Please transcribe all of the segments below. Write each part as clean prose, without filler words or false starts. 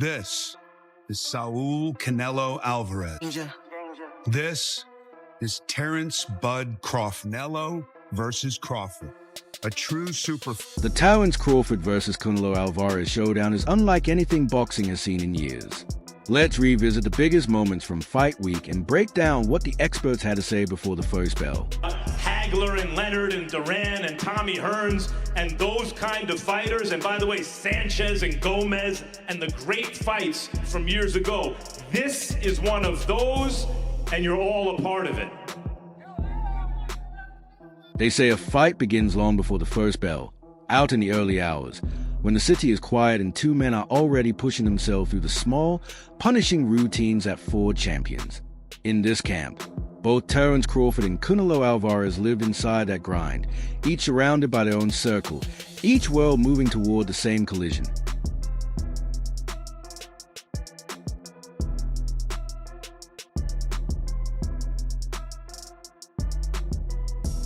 This is Saul Canelo Alvarez. This is Terence Bud Crawford. Canelo versus Crawford. A true super... The Terence Crawford versus Canelo Alvarez showdown is unlike anything boxing has seen in years. Let's revisit the biggest moments from fight week and break down what the experts had to say before the first bell. Hagler and Leonard and Duran and Tommy Hearns and those kind of fighters, and by the way, Sanchez and Gomez and the great fights from years ago. This is one of those, and you're all a part of it. They say a fight begins long before the first bell, out in the early hours, when the city is quiet and two men are already pushing themselves through the small, punishing routines that forge champions. In this camp, both Terence Crawford and Canelo Alvarez lived inside that grind, each surrounded by their own circle, each world moving toward the same collision.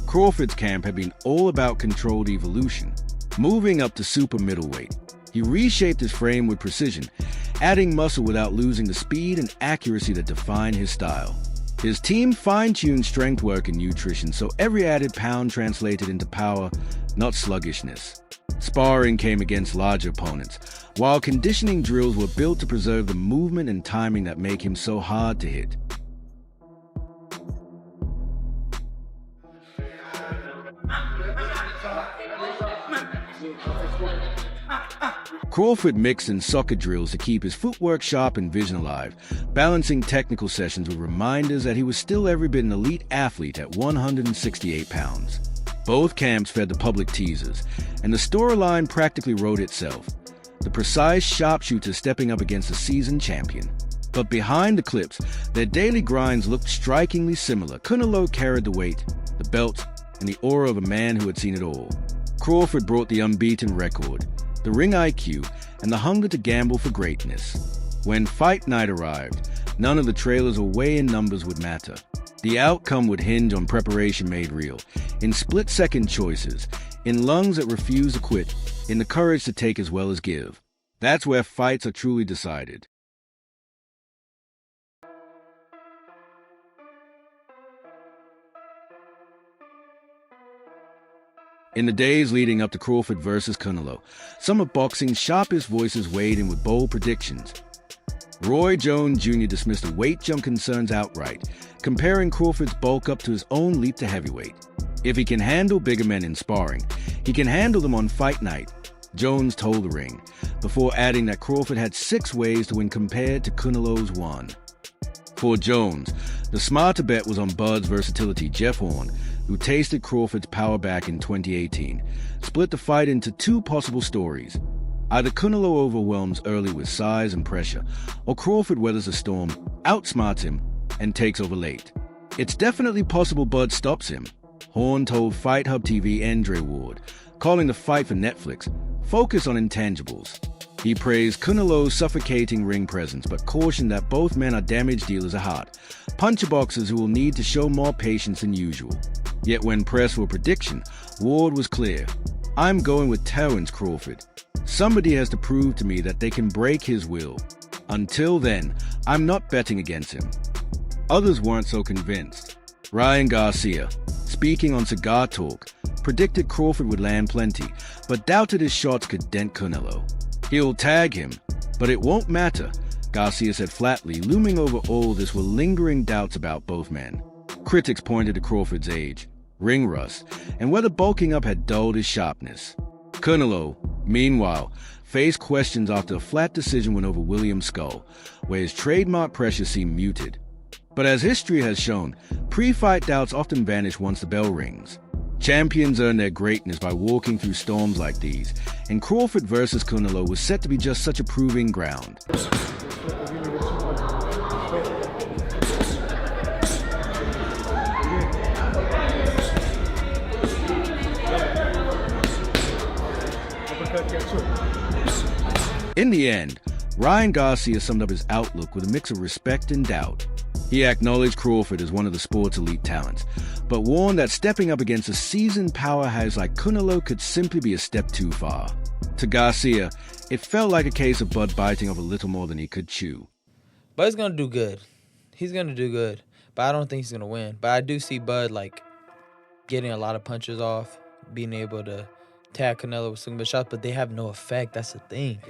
Crawford's camp had been all about controlled evolution, moving up to super middleweight. He reshaped his frame with precision, adding muscle without losing the speed and accuracy that defined his style. His team fine-tuned strength work and nutrition, so every added pound translated into power, not sluggishness. Sparring came against larger opponents, while conditioning drills were built to preserve the movement and timing that make him so hard to hit. Crawford mixed in soccer drills to keep his footwork sharp and vision alive, balancing technical sessions with reminders that he was still every bit an elite athlete at 168 pounds. Both camps fed the public teasers, and the storyline practically wrote itself. The precise sharpshooter stepping up against a seasoned champion. But behind the clips, their daily grinds looked strikingly similar. Canelo carried the weight, the belt, and the aura of a man who had seen it all. Crawford brought the unbeaten record, the ring IQ, and the hunger to gamble for greatness. When fight night arrived, none of the trailers or weigh-in numbers would matter. The outcome would hinge on preparation made real, in split-second choices, in lungs that refuse to quit, in the courage to take as well as give. That's where fights are truly decided. In the days leading up to Crawford versus Canelo, some of boxing's sharpest voices weighed in with bold predictions. Roy Jones Jr. dismissed the weight jump concerns outright, comparing Crawford's bulk up to his own leap to heavyweight. If he can handle bigger men in sparring, he can handle them on fight night, Jones told the Ring, before adding that Crawford had 6 ways to win compared to Canelo's 1. For Jones, the smarter bet was on Bud's versatility. Jeff Horn, who tasted Crawford's power back in 2018, split the fight into 2 possible stories. Either Canelo overwhelms early with size and pressure, or Crawford weathers a storm, outsmarts him, and takes over late. It's definitely possible Bud stops him, Horn told Fight Hub TV Andre Ward, calling the fight for Netflix, focus on intangibles. He praised Canelo's suffocating ring presence, but cautioned that both men are damage dealers at heart, puncher boxers who will need to show more patience than usual. Yet when pressed for prediction, Ward was clear. I'm going with Terence Crawford. Somebody has to prove to me that they can break his will. Until then, I'm not betting against him. Others weren't so convinced. Ryan Garcia, speaking on Cigar Talk, predicted Crawford would land plenty, but doubted his shots could dent Canelo. He'll tag him, but it won't matter, Garcia said flatly, looming over all this were lingering doubts about both men. Critics pointed to Crawford's age, ring rust, and whether bulking up had dulled his sharpness. Canelo, meanwhile, faced questions after a flat decision win over William Skull, where his trademark pressure seemed muted. But as history has shown, pre-fight doubts often vanish once the bell rings. Champions earn their greatness by walking through storms like these, and Crawford versus Canelo was set to be just such a proving ground. In the end, Ryan Garcia summed up his outlook with a mix of respect and doubt. He acknowledged Crawford as one of the sport's elite talents, but warned that stepping up against a seasoned powerhouse like Canelo could simply be a step too far. To Garcia, It felt like a case of Bud biting off a little more than he could chew. Bud's going to do good. He's going to do good. But I don't think he's going to win. But I do see Bud, like, getting a lot of punches off, being able to tag Canelo with some good shots, but they have no effect. That's the thing.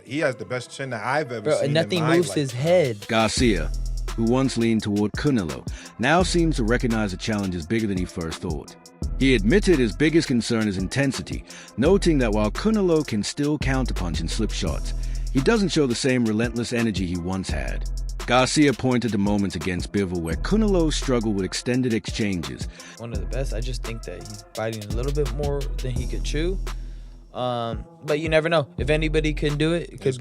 He has the best chin that I've ever Bro, seen. and nothing moves his head. Garcia, who once leaned toward Canelo, now seems to recognize the challenge is bigger than he first thought. He admitted his biggest concern is intensity, noting that while Canelo can still counterpunch and slip shots, he doesn't show the same relentless energy he once had. Garcia pointed to moments against Bivol where Canelo struggled with extended exchanges. One of the best. I just think that he's biting a little bit more than he could chew. But you never know. If anybody can do it, it could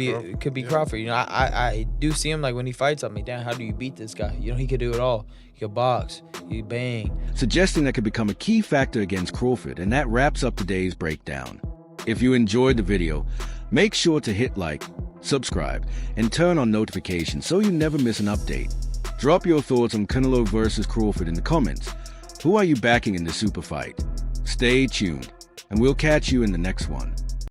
be Crawford. You know, I do see him, like, when he fights, I'm like, damn, how do you beat this guy? You know, he could do it all. He could box, he could bang. Suggesting that could become a key factor against Crawford, and that wraps up today's breakdown. If you enjoyed the video, make sure to hit like, subscribe, and turn on notifications so you never miss an update. Drop your thoughts on Canelo versus Crawford in the comments. Who are you backing in this super fight? Stay tuned, and we'll catch you in the next one.